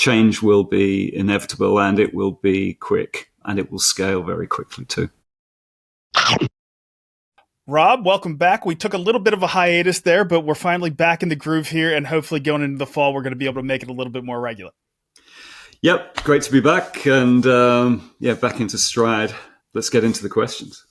change will be inevitable, and it will be quick, and it will scale very quickly too. Rob, welcome back. We took a little bit of a hiatus there, but we're finally back in the groove here, and hopefully going into the fall, we're going to be able to make it a little bit more regular. Yep, great to be back, and back into stride. Let's get into the questions.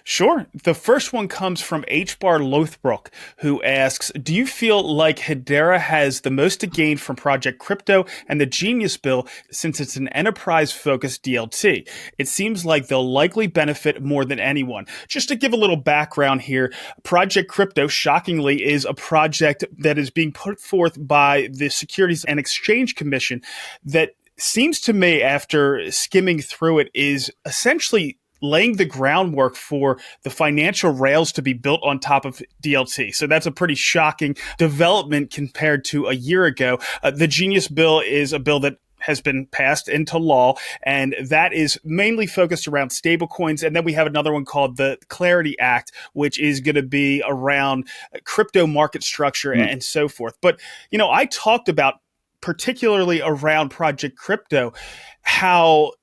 Sure. The first one comes from HBAR Lothbrook, who asks, do you feel like Hedera has the most to gain from Project Crypto and the Genius Bill since it's an enterprise-focused DLT? It seems like they'll likely benefit more than anyone. Just to give a little background here, Project Crypto, shockingly, is a project that is being put forth by the Securities and Exchange Commission that seems to me, after skimming through it, is essentially laying the groundwork for the financial rails to be built on top of DLT. So that's a pretty shocking development compared to a year ago. The Genius Bill is a bill that has been passed into law, and that is mainly focused around stablecoins. And then we have another one called the Clarity Act, which is going to be around crypto market structure and so forth. But, you know, I talked about, particularly around Project Crypto, how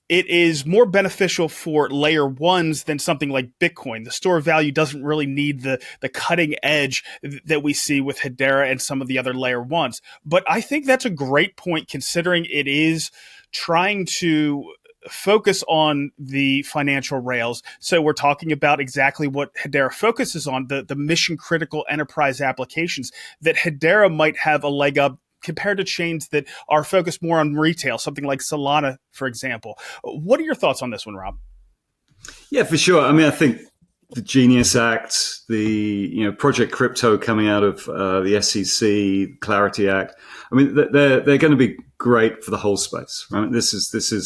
it is more beneficial for layer ones than something like Bitcoin. The store of value doesn't really need the cutting edge that we see with Hedera and some of the other layer ones. But I think that's a great point, considering it is trying to focus on the financial rails. So we're talking about exactly what Hedera focuses on, the mission critical enterprise applications, that Hedera might have a leg up compared to chains that are focused more on retail, something like Solana, for example. What are your thoughts on this one, Rob? Yeah, for sure. I mean, I think the Genius Act, the Project Crypto coming out of the SEC, Clarity Act. I mean, they're going to be great for the whole space. Right? These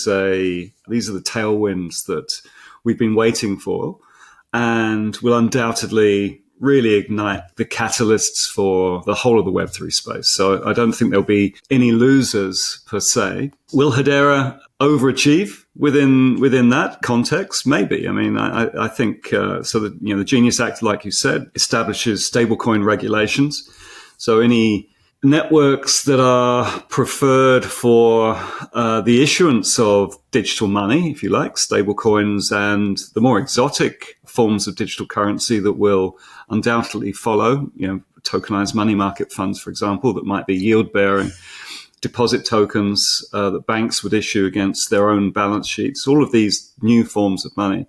are the tailwinds that we've been waiting for, and will undoubtedly really ignite the catalysts for the whole of the Web3 space. So I don't think there'll be any losers per se. Will Hedera overachieve within that context? Maybe. I mean, I think so. That the Genius Act, like you said, establishes stablecoin regulations. So any networks that are preferred for the issuance of digital money, if you like, stablecoins, and the more exotic forms of digital currency that will undoubtedly follow, tokenized money market funds, for example, that might be yield-bearing deposit tokens that banks would issue against their own balance sheets. All of these new forms of money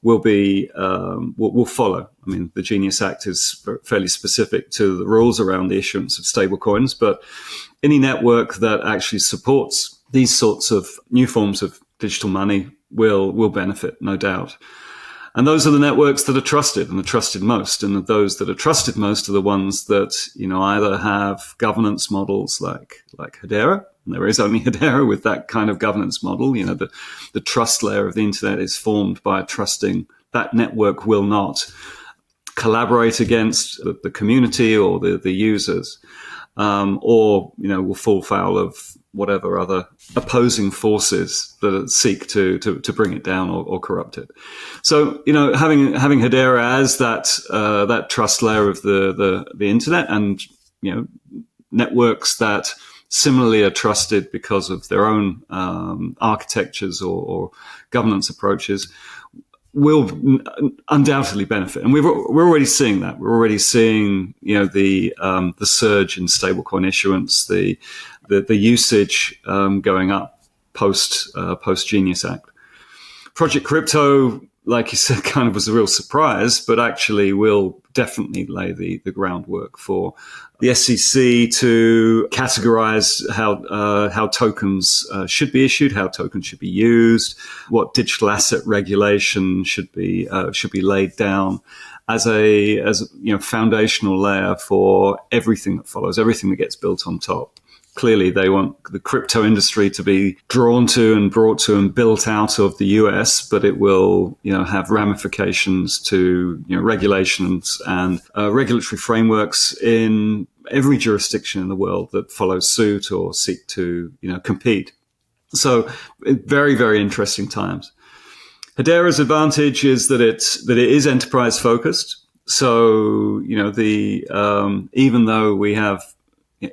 will follow. I mean, the Genius Act is fairly specific to the rules around the issuance of stablecoins, but any network that actually supports these sorts of new forms of digital money will benefit, no doubt. And those are the networks that are trusted and are trusted most. And those that are trusted most are the ones that, either have governance models like Hedera, and there is only Hedera with that kind of governance model. The trust layer of the internet is formed by trusting that network will not collaborate against the community or the users, or will fall foul of whatever other opposing forces that seek to bring it down or corrupt it. So, having Hedera as that trust layer of the internet, and, networks that similarly are trusted because of their own architectures or governance approaches, will undoubtedly benefit. And we're already seeing that. We're already seeing, the surge in stablecoin issuance, the usage going up post Genius Act. Project Crypto, like you said, kind of was a real surprise, but actually will definitely lay the groundwork for the SEC to categorize how tokens should be issued, how tokens should be used, what digital asset regulation should be laid down as a foundational layer for everything that follows, everything that gets built on top. Clearly, they want the crypto industry to be drawn to and brought to and built out of the US, but it will, have ramifications to, regulations and regulatory frameworks in every jurisdiction in the world that follow suit or seek to, compete. So, very, very interesting times. Hedera's advantage is that it is enterprise focused. So, even though we have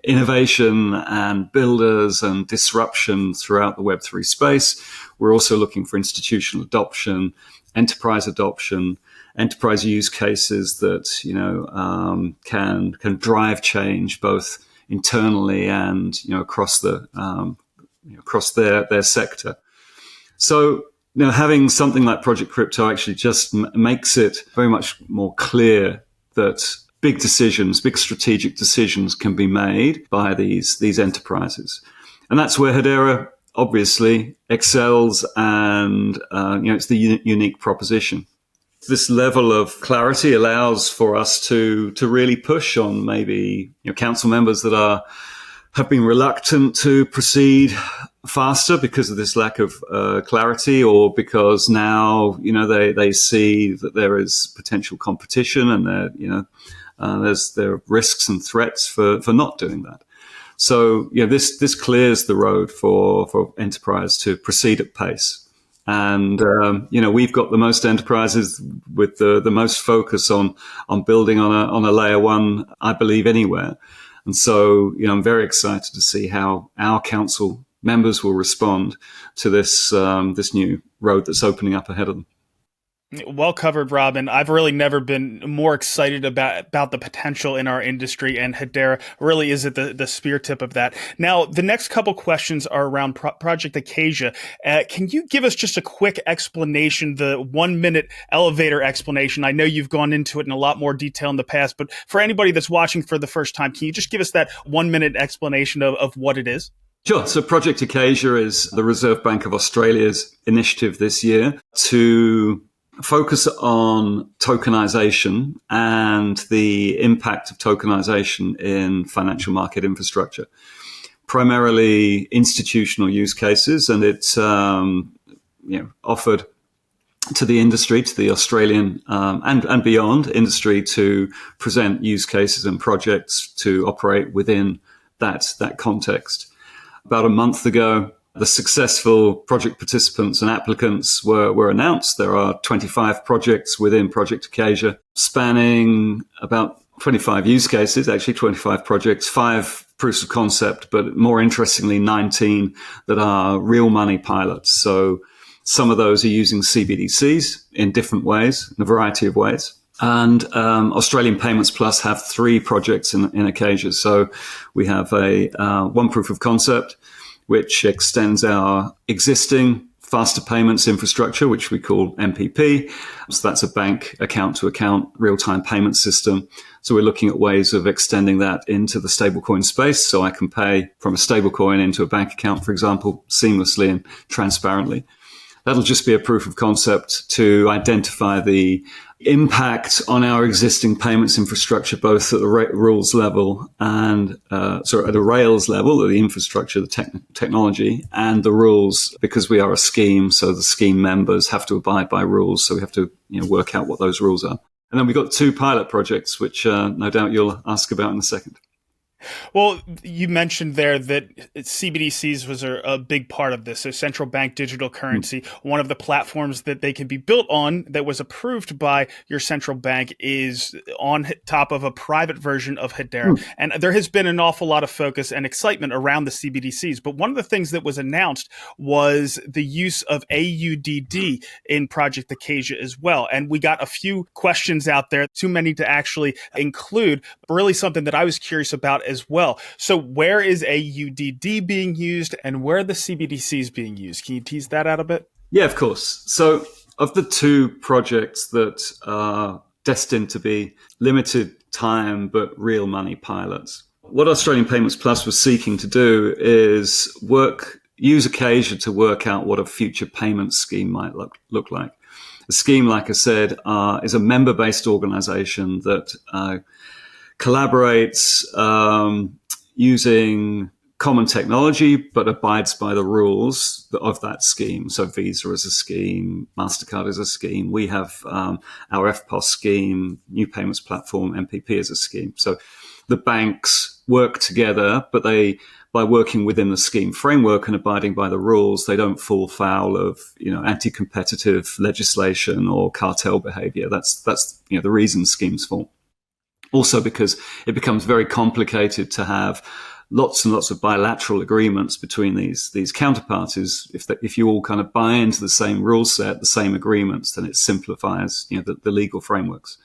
innovation and builders and disruption throughout the Web3 space. We're also looking for institutional adoption, enterprise adoption, enterprise use cases that can drive change both internally and across the across their sector. So having something like Project Crypto actually just makes it very much more clear that big strategic decisions can be made by these enterprises. And that's where Hedera obviously excels, and it's the unique proposition. This level of clarity allows for us to really push on maybe council members that have been reluctant to proceed faster because of this lack of clarity, or because now they see that there is potential competition, and there are risks and threats for not doing that. So this clears the road for enterprise to proceed at pace. And we've got the most enterprises with the most focus on building on a layer one, I believe, anywhere. And so I'm very excited to see how our council members will respond to this new road that's opening up ahead of them. Well covered, Robin. I've really never been more excited about the potential in our industry, and Hedera really is at the spear tip of that. Now, the next couple questions are around Project Acacia. Can you give us just a quick explanation, the 1-minute elevator explanation? I know you've gone into it in a lot more detail in the past, but for anybody that's watching for the first time, can you just give us that 1-minute explanation of what it is? Sure. So Project Acacia is the Reserve Bank of Australia's initiative this year to focus on tokenization and the impact of tokenization in financial market infrastructure, primarily institutional use cases. And it's offered to the industry, to the Australian and beyond industry, to present use cases and projects to operate within that context. About a month ago, the successful project participants and applicants were announced. There are 25 projects within Project Acacia, spanning about 25 use cases, actually 25 projects, 5 proofs of concept, but more interestingly, 19 that are real money pilots. So some of those are using CBDCs in different ways, in a variety of ways. And Australian Payments Plus have 3 projects in Acacia. So we have one proof of concept, which extends our existing faster payments infrastructure, which we call MPP. So that's a bank account-to-account real-time payment system. So we're looking at ways of extending that into the stablecoin space. So I can pay from a stablecoin into a bank account, for example, seamlessly and transparently. That'll just be a proof of concept to identify the impact on our existing payments infrastructure, both at the rules level and at the rails level, the infrastructure, the technology, and the rules, because we are a scheme. So the scheme members have to abide by rules. So we have to work out what those rules are. And then we've got 2 pilot projects, which no doubt you'll ask about in a second. Well, you mentioned there that CBDCs was a big part of this. So central bank digital currency, one of the platforms that they can be built on that was approved by your central bank is on top of a private version of Hedera. And there has been an awful lot of focus and excitement around the CBDCs. But one of the things that was announced was the use of AUDD in Project Acacia as well. And we got a few questions out there, too many to actually include, but really something that I was curious about as well. So where is AUDD being used, and where are the CBDCs being used? Can you tease that out a bit? Yeah, of course. So of the 2 projects that are destined to be limited time but real money pilots, what Australian Payments Plus was seeking to do is use Acacia to work out what a future payment scheme might look like. The scheme, like I said, is a member-based organization that collaborates using common technology, but abides by the rules of that scheme. So Visa is a scheme, MasterCard is a scheme. We have our FPOS scheme, New Payments Platform, MPP is a scheme. So the banks work together, but by working within the scheme framework and abiding by the rules, they don't fall foul of anti-competitive legislation or cartel behavior. That's the reason schemes form. Also because it becomes very complicated to have lots and lots of bilateral agreements between these counterparties. If you all kind of buy into the same rule set, the same agreements, then it simplifies, the legal frameworks.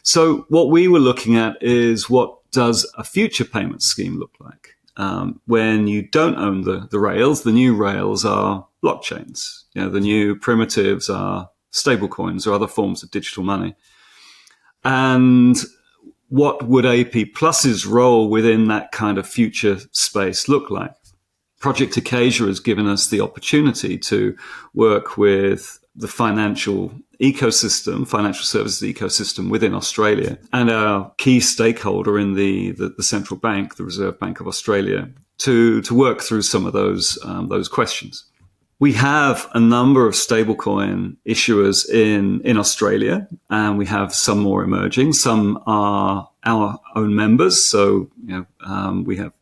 So what we were looking at is, what does a future payment scheme look like? When you don't own the rails, the new rails are blockchains. The new primitives are stablecoins or other forms of digital money. And what would AP Plus's role within that kind of future space look like? Project Acacia has given us the opportunity to work with the financial services ecosystem within Australia, and our key stakeholder in the central bank, the Reserve Bank of Australia, to work through some of those questions. We have a number of stablecoin issuers in Australia, and we have some more emerging. Some are our own members. So, we have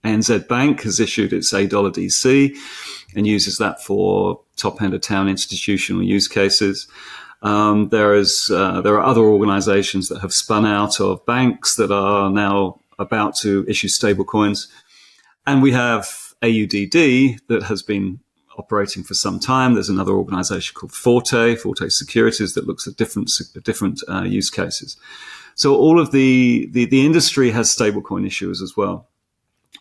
ANZ Bank has issued its $8 and uses that for top end of town institutional use cases. There are other organizations that have spun out of banks that are now about to issue stablecoins. And we have AUDD that has been operating for some time. There's another organization called Forte Securities, that looks at different use cases. So all of the industry has stablecoin issuers as well.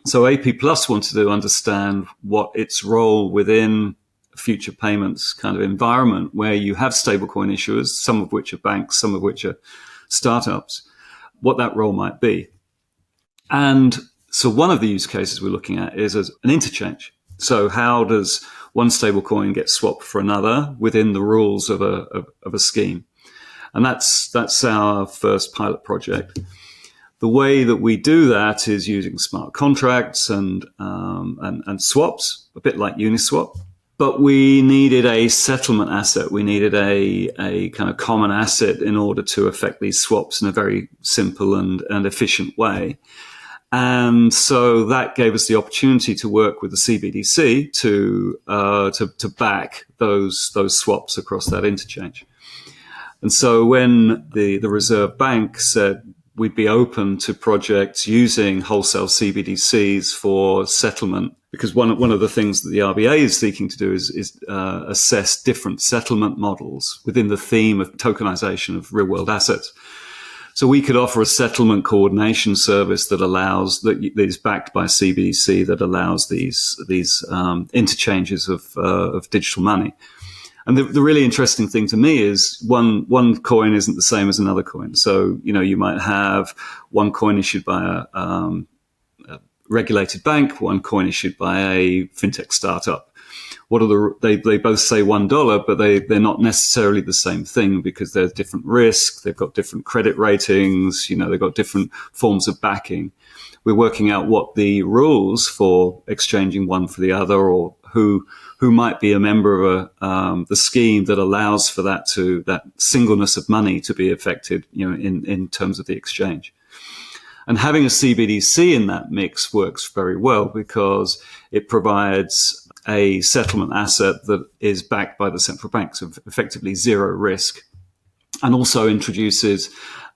So AP Plus wanted to understand what its role within a future payments kind of environment, where you have stablecoin issuers, some of which are banks, some of which are startups, what that role might be. And so one of the use cases we're looking at is as an interchange. So how does one stablecoin get swapped for another within the rules of a scheme? And that's our first pilot project. The way that we do that is using smart contracts and swaps, a bit like Uniswap. But we needed a settlement asset. We needed a kind of common asset in order to effect these swaps in a very simple and efficient way. And so that gave us the opportunity to work with the CBDC to back those swaps across that interchange. And so when the Reserve Bank said we'd be open to projects using wholesale CBDCs for settlement, because one of the things that the RBA is seeking to do is assess different settlement models within the theme of tokenization of real world assets. So we could offer a settlement coordination service that is backed by CBDC, that allows these interchanges of digital money. And the really interesting thing to me is one coin isn't the same as another coin. So, you might have one coin issued by a regulated bank, one coin issued by a fintech startup. They both say $1, but they're not necessarily the same thing, because there's different risk. They've got different credit ratings. They've got different forms of backing. We're working out what the rules for exchanging one for the other, or who might be a member of the scheme that allows for that singleness of money to be affected, in terms of the exchange. And having a CBDC in that mix works very well, because it provides a settlement asset that is backed by the central bank, so effectively zero risk, and also introduces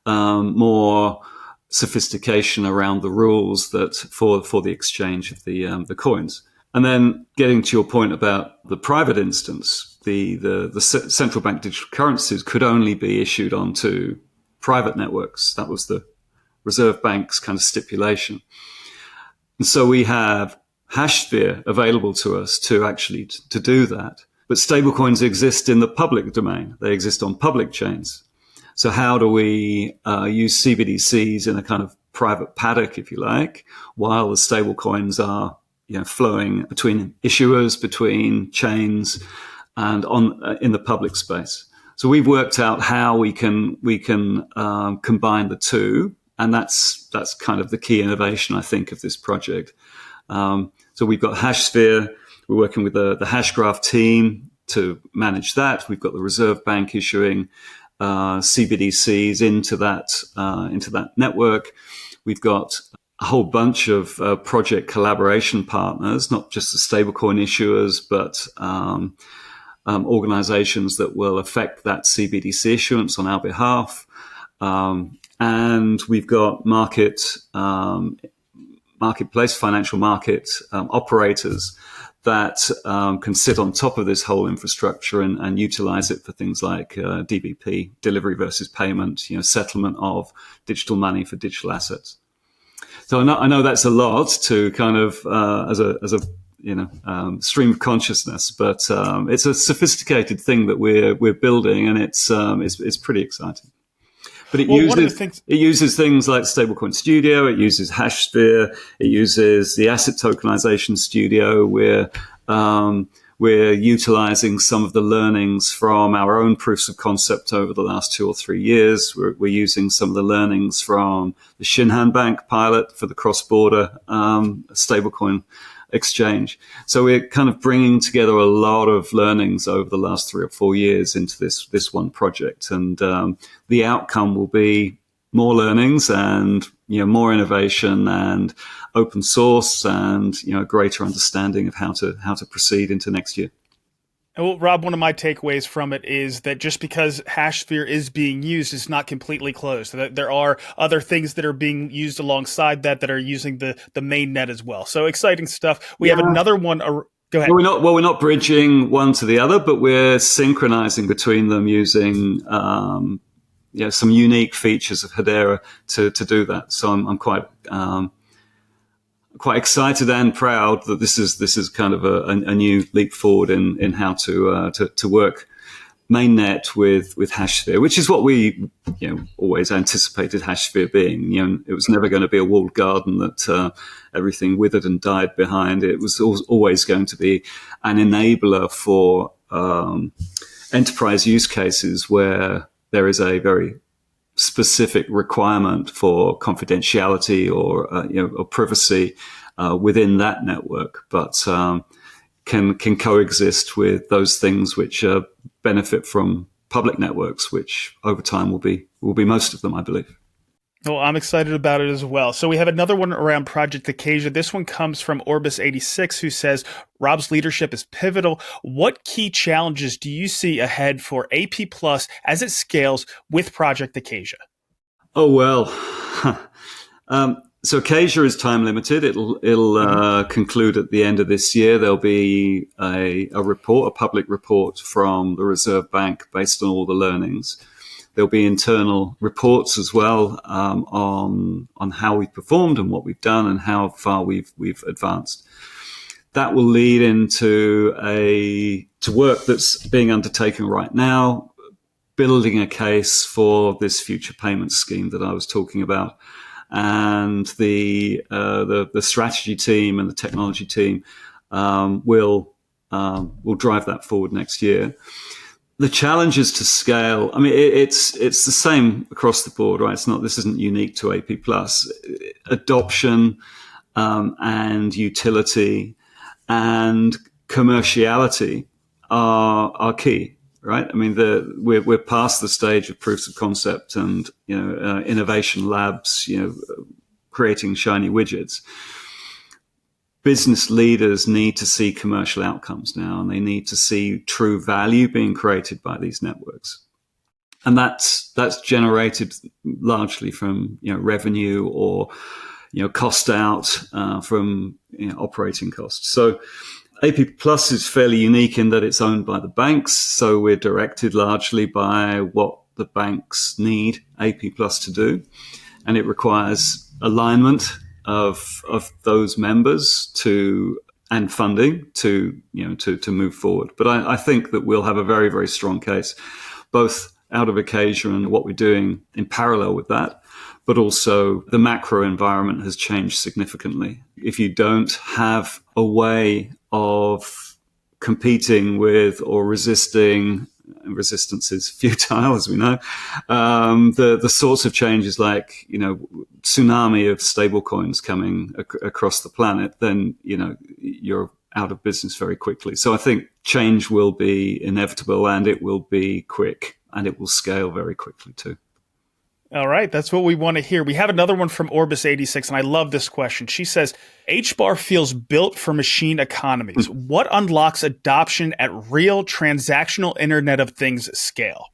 more sophistication around the rules that for the exchange of the coins. And then getting to your point about the private instance, the central bank digital currencies could only be issued onto private networks. That was the Reserve Bank's kind of stipulation. And so we have HashSphere available to us to do that. But stablecoins exist in the public domain. They exist on public chains. So how do we use CBDCs in a kind of private paddock, if you like, while the stablecoins are flowing between issuers, between chains, and in the public space? So we've worked out how we can combine the two, and that's kind of the key innovation, I think, of this project. So we've got HashSphere. We're working with the Hashgraph team to manage that. We've got the Reserve Bank issuing CBDCs into that network. We've got a whole bunch of project collaboration partners, not just the stablecoin issuers, but organizations that will affect that CBDC issuance on our behalf. and we've got marketplace, financial market operators that can sit on top of this whole infrastructure and utilize it for things like DVP, delivery versus payment, settlement of digital money for digital assets. So I know that's a lot to kind of as a stream of consciousness, but it's a sophisticated thing that we're building, and it's pretty exciting. But it uses things like Stablecoin Studio. It uses HashSphere. It uses the Asset Tokenization Studio. We're utilizing some of the learnings from our own proofs of concept over the last 2 or 3 years. We're using some of the learnings from the Shinhan Bank pilot for the cross-border stablecoin exchange. So we're kind of bringing together a lot of learnings over the last 3 or 4 years into this one project. And the outcome will be more learnings and more innovation and open source and a greater understanding of how to proceed into next year. Well, Rob, one of my takeaways from it is that just because HashSphere is being used, it's not completely closed. There are other things that are being used alongside that are using the main net as well. So exciting stuff. We have another one. Go ahead. We're not bridging one to the other, but we're synchronizing between them using some unique features of Hedera to do that. So I'm quite excited and proud that this is kind of a new leap forward in how to work mainnet with HashSphere, which is what we always anticipated HashSphere being. It was never going to be a walled garden that everything withered and died behind. It was always going to be an enabler for enterprise use cases where there is a very specific requirement for confidentiality or privacy within that network, but can coexist with those things which benefit from public networks, which over time will be most of them, I believe. Well, I'm excited about it as well. So we have another one around Project Acacia. This one comes from Orbis86, who says, Rob's leadership is pivotal. What key challenges do you see ahead for AP Plus as it scales with Project Acacia? Oh, well, so Acacia is time limited. It'll conclude at the end of this year. There'll be a public report from the Reserve Bank based on all the learnings. There'll be internal reports as well on how we've performed and what we've done and how far we've advanced. That will lead into to work that's being undertaken right now, building a case for this future payment scheme that I was talking about, and the strategy team and the technology team will drive that forward next year. The challenges to scale, I mean, it's the same across the board, right? This isn't unique to AP Plus. Adoption and utility and commerciality are key, right? I mean, we're past the stage of proofs of concept and innovation labs, creating shiny widgets. Business leaders need to see commercial outcomes now, and they need to see true value being created by these networks. And that's generated largely from revenue or cost out from operating costs. So AP Plus is fairly unique in that it's owned by the banks, so we're directed largely by what the banks need AP Plus to do, and it requires alignment of those members and funding to move forward. But I think that we'll have a very, very strong case, both out of Acacia and what we're doing in parallel with that, but also the macro environment has changed significantly. If you don't have a way of competing with or resisting, resistance is futile, as we know, the sorts of changes like, tsunami of stable coins coming across the planet, then, you're out of business very quickly. So I think change will be inevitable, and it will be quick, and it will scale very quickly too. All right, that's what we want to hear. We have another one from Orbis86, and I love this question. She says, HBAR feels built for machine economies. What unlocks adoption at real transactional Internet of Things scale?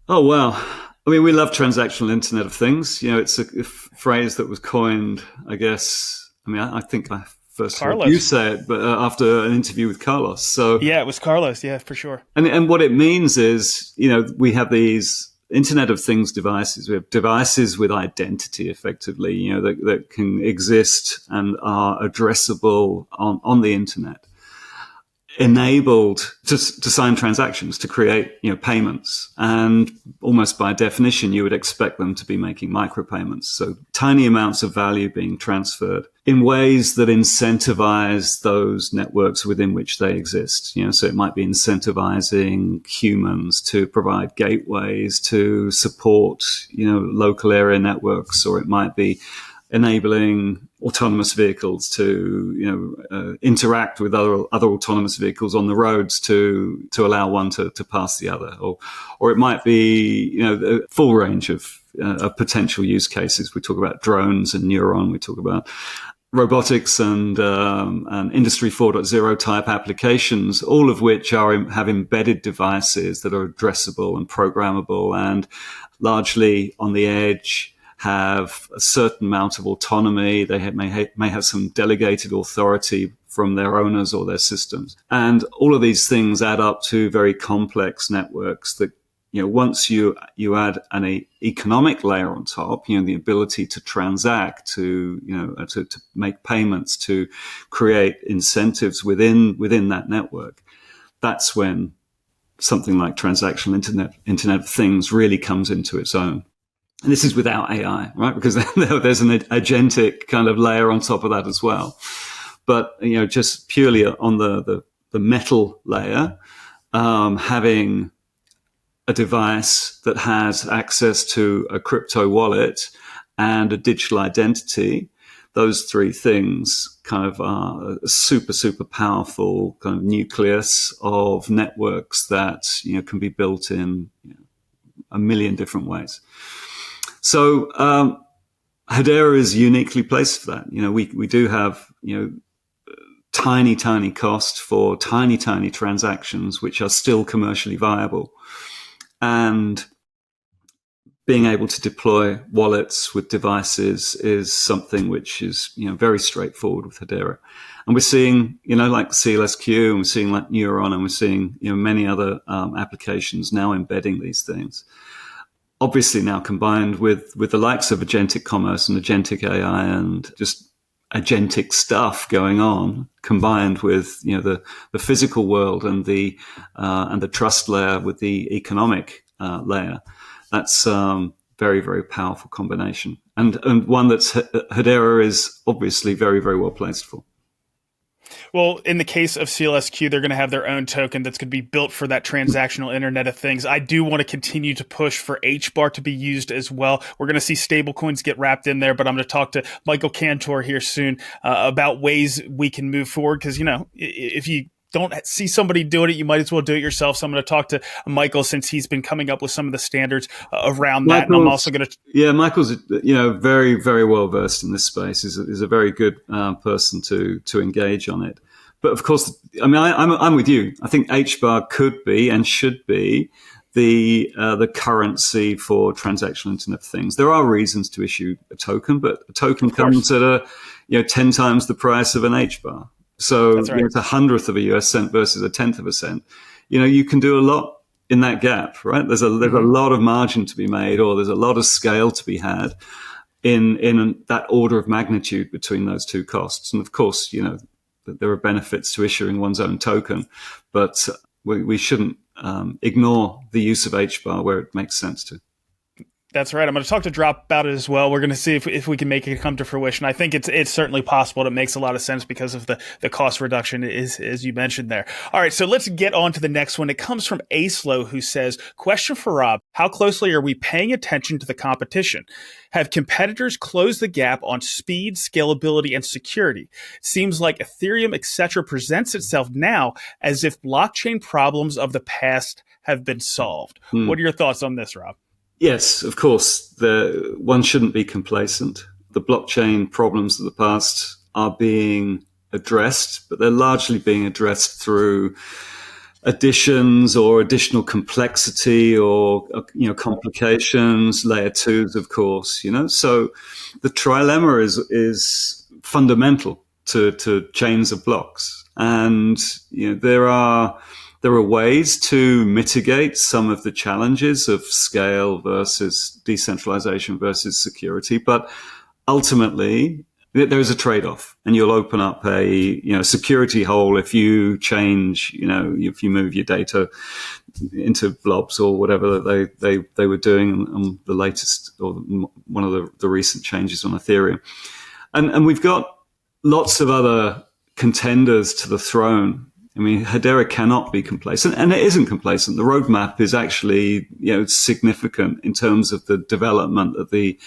Oh, well, I mean, we love transactional Internet of Things. It's a phrase that was coined, I guess. I mean, I think I first heard you say it, but after an interview with Carlos. So yeah, it was Carlos. Yeah, for sure. And what it means is, we have these Internet of Things devices. We have devices with identity, effectively, that can exist and are addressable on the internet, enabled to sign transactions, to create, payments. And almost by definition, you would expect them to be making micropayments. So tiny amounts of value being transferred in ways that incentivize those networks within which they exist. So it might be incentivizing humans to provide gateways to support, local area networks, or it might be enabling autonomous vehicles to, interact with other autonomous vehicles on the roads to allow one to pass the other, or it might be, a full range of potential use cases. We talk about drones and neuron. We talk about robotics and Industry 4.0 type applications, all of which have embedded devices that are addressable and programmable and largely on the edge, have a certain amount of autonomy. They may have some delegated authority from their owners or their systems. And all of these things add up to very complex networks that, once you add an economic layer on top, the ability to transact, to make payments, to create incentives within that network, that's when something like transactional Internet of Things really comes into its own. And this is without AI, right? Because there's an agentic kind of layer on top of that as well. But, just purely on the metal layer, having a device that has access to a crypto wallet and a digital identity, those three things kind of are a super, super powerful kind of nucleus of networks that, can be built in a million different ways. So Hedera is uniquely placed for that. We do have, tiny cost for tiny transactions, which are still commercially viable. And being able to deploy wallets with devices is something which is, very straightforward with Hedera. And we're seeing, like CLSQ, and we're seeing like Neuron, and we're seeing, many other applications now embedding these things. Obviously now combined with the likes of agentic commerce and agentic AI and just agentic stuff going on, combined with, the physical world and the trust layer with the economic layer. That's very, very powerful combination, and one that's Hedera is obviously very, very well placed for. Well, in the case of CLSQ, they're going to have their own token that's going to be built for that transactional Internet of Things. I do want to continue to push for HBAR to be used as well. We're going to see stablecoins get wrapped in there, but I'm going to talk to Michael Cantor here soon about ways we can move forward. Because, if you don't see somebody doing it, you might as well do it yourself. So I'm going to talk to Michael, since he's been coming up with some of the standards around that. And I'm also going to... Yeah, Michael's, very, very well versed in this space. Is a very good person to engage on it. But of course, I mean, I'm with you. I think HBAR could be and should be the currency for transactional Internet of Things. There are reasons to issue a token, but a token comes at 10 times the price of an HBAR. So That's right. It's 1/100 of a US cent versus 1/10 of a cent. You can do a lot in that gap, right? There's a lot of margin to be made, or there's a lot of scale to be had in that order of magnitude between those two costs. And of course, there are benefits to issuing one's own token, but we shouldn't ignore the use of HBAR where it makes sense to. That's right. I'm going to talk to Drop about it as well. We're going to see if we can make it come to fruition. I think it's certainly possible. It makes a lot of sense because of the cost reduction, as you mentioned there. All right, so let's get on to the next one. It comes from Aslo, who says, question for Rob, how closely are we paying attention to the competition? Have competitors closed the gap on speed, scalability, and security? It seems like Ethereum, etc., presents itself now as if blockchain problems of the past have been solved. What are your thoughts on this, Rob? Yes, of course, one shouldn't be complacent. The blockchain problems of the past are being addressed, but they're largely being addressed through additions or additional complexity or complications, layer twos, of course. So the trilemma is fundamental to chains of blocks, and there are ways to mitigate some of the challenges of scale versus decentralization versus security, but ultimately there is a trade-off, and you'll open up a security hole if you change, if you move your data into blobs or whatever they were doing on the latest or one of the recent changes on Ethereum. And we've got lots of other contenders to the throne. I mean, Hedera cannot be complacent, and it isn't complacent. The roadmap is actually, significant in terms of the development of the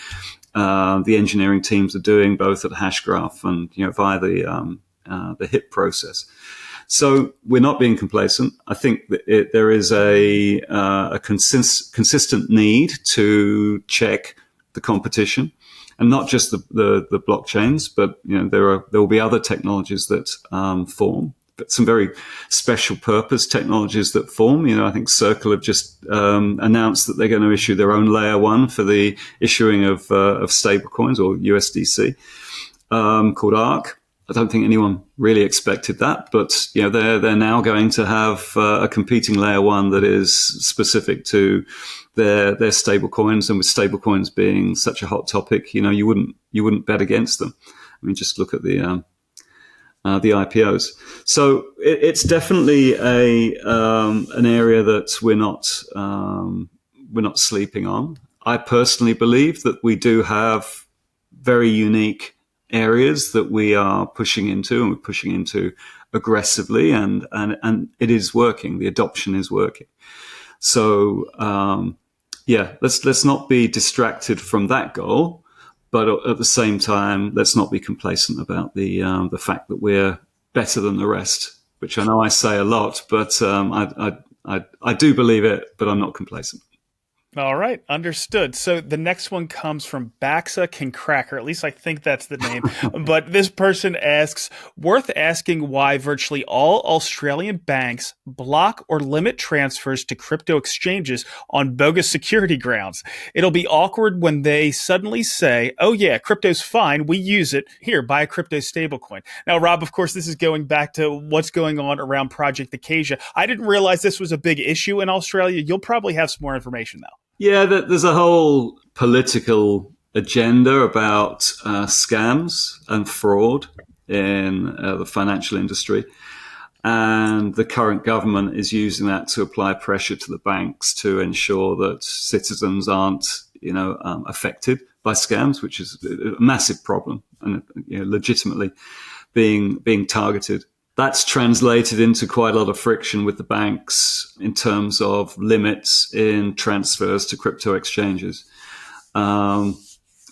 engineering teams are doing, both at Hashgraph and via the HIP process. So we're not being complacent. I think that there is a consistent need to check the competition, and not just the blockchains, but there will be other technologies that form. But some very special purpose technologies that form. I think Circle have just announced that they're going to issue their own layer one for the issuing of stablecoins or USDC, called ARC. I don't think anyone really expected that, but they're now going to have a competing layer one that is specific to their stablecoins, and with stablecoins being such a hot topic, you wouldn't bet against them. I mean, just look at the IPOs. So it's definitely an area that we're not sleeping on. I personally believe that we do have very unique areas that we are pushing into, and we're pushing into aggressively, and it is working. The adoption is working. So let's not be distracted from that goal. But at the same time, let's not be complacent about the fact that we're better than the rest, which I know I say a lot, but I do believe it, but I'm not complacent. All right, understood. So the next one comes from Baxa Can Cracker. At least I think that's the name. But this person asks, worth asking why virtually all Australian banks block or limit transfers to crypto exchanges on bogus security grounds. It'll be awkward when they suddenly say, oh yeah, crypto's fine, we use it. Here, buy a crypto stablecoin. Now, Rob, of course, this is going back to what's going on around Project Acacia. I didn't realize this was a big issue in Australia. You'll probably have some more information, though. Yeah, there's a whole political agenda about scams and fraud in the financial industry. And the current government is using that to apply pressure to the banks to ensure that citizens aren't, affected by scams, which is a massive problem and legitimately being targeted. That's translated into quite a lot of friction with the banks in terms of limits in transfers to crypto exchanges,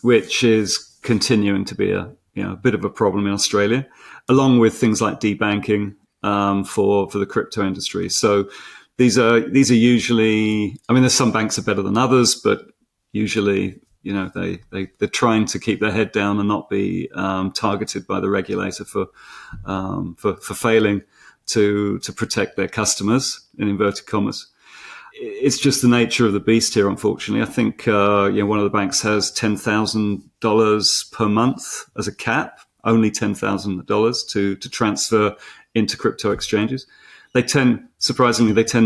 which is continuing to be a bit of a problem in Australia, along with things like debanking for the crypto industry. So these are usually, I mean, there's some banks are better than others, but usually they're trying to keep their head down and not be targeted by the regulator for failing to protect their customers, in inverted commas. It's just the nature of the beast here, unfortunately. I think one of the banks has $10,000 per month as a cap, only $10,000 to transfer into crypto exchanges. They tend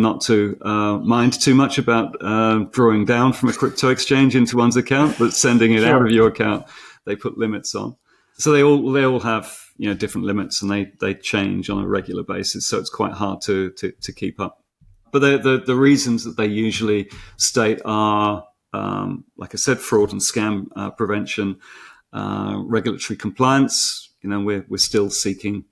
not to mind too much about drawing down from a crypto exchange into one's account, but sending it out of your account, they put limits on. So they all have different limits, and they change on a regular basis. So it's quite hard to keep up. But the reasons that they usually state are, like I said, fraud and scam prevention, regulatory compliance. We're still seeking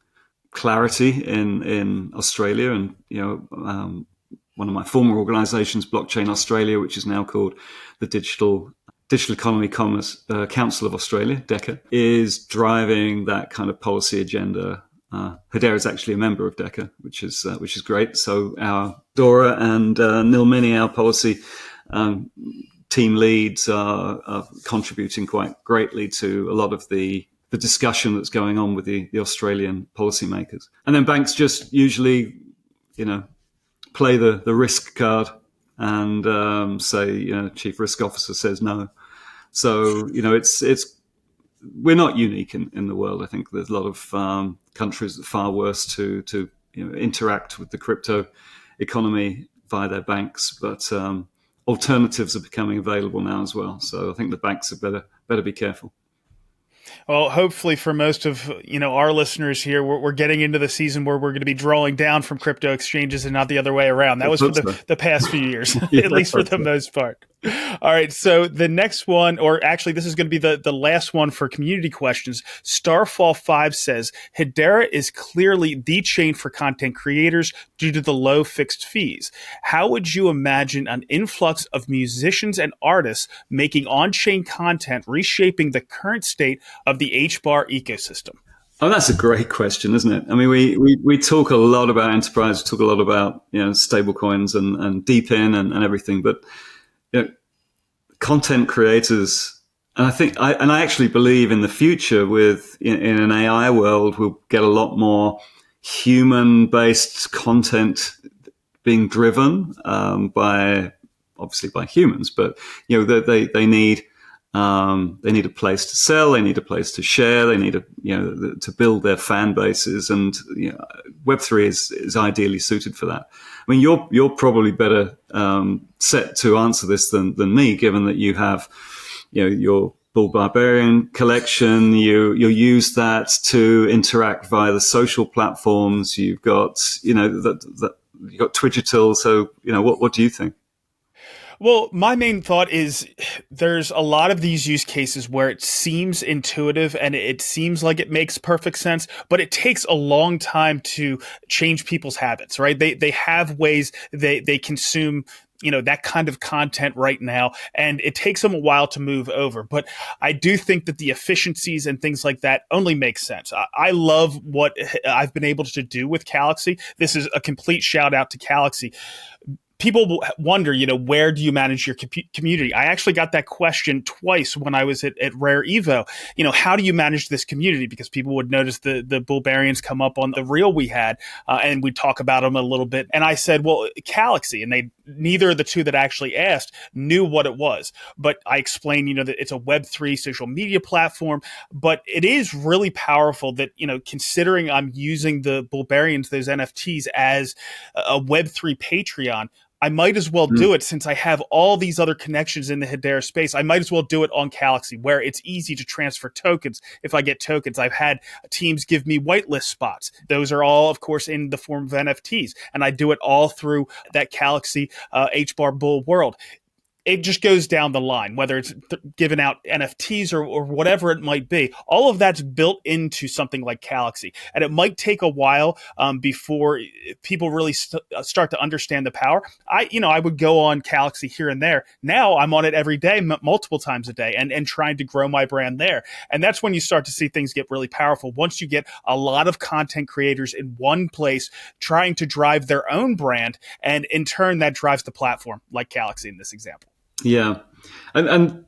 clarity in Australia, and one of my former organisations, Blockchain Australia, which is now called the Digital Economy Commerce Council of Australia, DECA, is driving that kind of policy agenda. Hedera is actually a member of DECA, which is great. So our Dora and Nil Mini, our policy team leads, are contributing quite greatly to a lot of the discussion that's going on with the Australian policymakers. And then banks just usually, play the risk card and say, chief risk officer says no. So, it's we're not unique in the world. I think there's a lot of countries that are far worse to interact with the crypto economy via their banks, but alternatives are becoming available now as well. So I think the banks are better be careful. Well, hopefully for most of our listeners here, we're getting into the season where we're going to be drawing down from crypto exchanges and not the other way around. That was for the past few years, at least for the most part. All right, so the next one, or actually this is going to be the last one for community questions. Starfall5 says, Hedera is clearly the chain for content creators due to the low fixed fees. How would you imagine an influx of musicians and artists making on-chain content reshaping the current state of the HBAR ecosystem? Oh, that's a great question, isn't it? I mean, we talk a lot about enterprise, we talk a lot about stable coins and deep in and everything, but content creators, and I actually believe in the future in an AI world, we'll get a lot more human-based content being driven by humans, but they need a place to sell, they need a place to share, they need to build their fan bases, and Web3 is ideally suited for that. I mean, you're probably better set to answer this than me, given that you have your Bull Barbarian collection. You use that to interact via the social platforms. You've got you've got Twigital. So what do you think? Well, my main thought is there's a lot of these use cases where it seems intuitive and it seems like it makes perfect sense, but it takes a long time to change people's habits, right? They have ways they consume that kind of content right now, and it takes them a while to move over. But I do think that the efficiencies and things like that only make sense. I love what I've been able to do with Galaxy. This is a complete shout out to Galaxy. People wonder, where do you manage your community? I actually got that question twice when I was at Rare Evo. How do you manage this community? Because people would notice the Bulbarians come up on the reel we had, and we'd talk about them a little bit. And I said, well, Galaxy. And neither of the two that actually asked knew what it was. But I explained, that it's a Web3 social media platform. But it is really powerful that, considering I'm using the Bulbarians, those NFTs, as a Web3 Patreon, I might as well do it since I have all these other connections in the Hedera space. I might as well do it on Galaxy, where it's easy to transfer tokens. If I get tokens, I've had teams give me whitelist spots. Those are all, of course, in the form of NFTs. And I do it all through that Galaxy HBAR Bull world. It just goes down the line, whether it's giving out NFTs or whatever it might be. All of that's built into something like Galaxy. And it might take a while before people really start to understand the power. I would go on Galaxy here and there. Now I'm on it every day, multiple times a day, and trying to grow my brand there. And that's when you start to see things get really powerful. Once you get a lot of content creators in one place trying to drive their own brand, and in turn that drives the platform, like Galaxy in this example. Yeah. And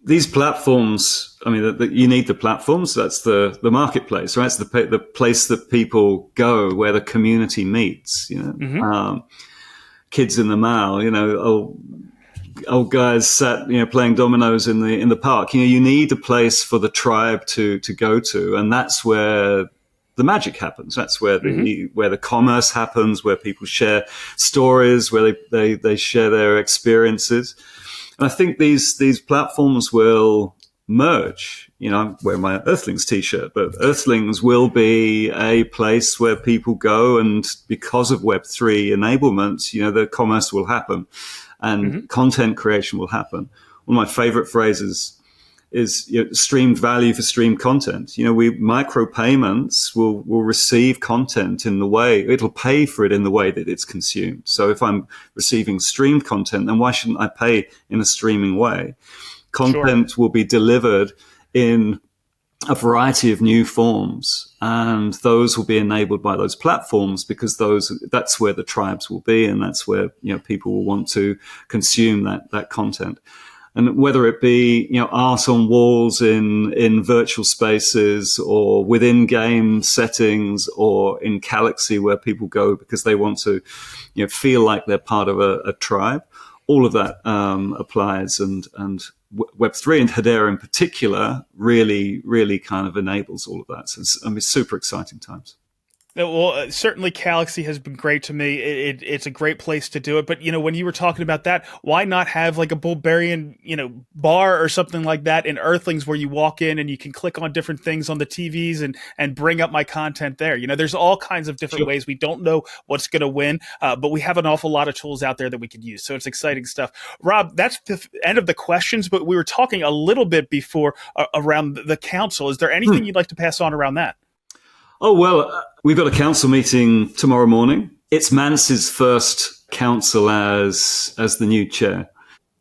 these platforms, I mean, you need the platforms. That's the marketplace, right? It's the place that people go, where the community meets, kids in the mall, old guys sat, playing dominoes in the park. You need a place for the tribe to go to. And that's where the magic happens. That's where the commerce happens, where people share stories, where they share their experiences. And I think these platforms will merge. I'm wearing my Earthlings t-shirt, but Earthlings will be a place where people go, and because of Web3 enablement, the commerce will happen and content creation will happen. One of my favorite phrases is streamed value for streamed content. Micropayments will receive content in the way, it'll pay for it in the way that it's consumed. So if I'm receiving streamed content, then why shouldn't I pay in a streaming way? Content will be delivered in a variety of new forms, and those will be enabled by those platforms, because that's where the tribes will be, and that's where people will want to consume that content. And whether it be, art on walls in virtual spaces or within game settings or in Galaxy where people go because they want to, feel like they're part of a tribe, all of that applies. And Web3 and Hedera in particular really, really kind of enables all of that. So it's super exciting times. Well, certainly Galaxy has been great to me. It's a great place to do it. But, when you were talking about that, why not have like a Bulgarian, bar or something like that in Earthlings where you walk in and you can click on different things on the TVs and bring up my content there. There's all kinds of different ways. We don't know what's going to win, but we have an awful lot of tools out there that we could use. So it's exciting stuff. Rob, that's the end of the questions, but we were talking a little bit before around the council. Is there anything you'd like to pass on around that? Oh, well, we've got a council meeting tomorrow morning. It's Mance's first council as the new chair.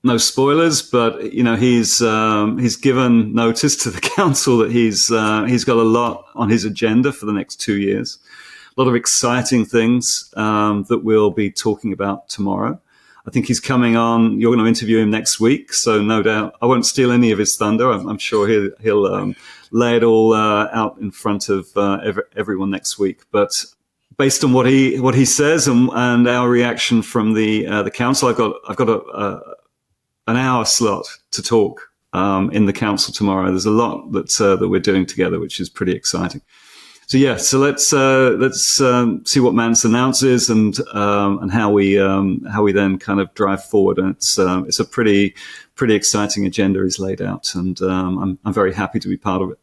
No spoilers, but he's given notice to the council that he's got a lot on his agenda for the next 2 years. A lot of exciting things that we'll be talking about tomorrow. I think he's coming on. You're going to interview him next week, so no doubt I won't steal any of his thunder. I'm sure he'll lay it all out in front of everyone next week. But based on what he says and our reaction from the council, I've got an hour slot to talk in the council tomorrow. There's a lot that we're doing together, which is pretty exciting. So yeah, so let's see what Mance announces and how we then kind of drive forward. And it's a pretty exciting agenda he's laid out, and I'm very happy to be part of it.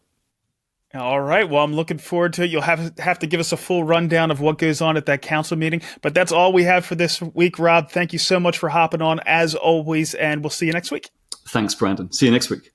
All right. Well, I'm looking forward to it. You'll have to give us a full rundown of what goes on at that council meeting. But that's all we have for this week, Rob. Thank you so much for hopping on as always, and we'll see you next week. Thanks, Brandon. See you next week.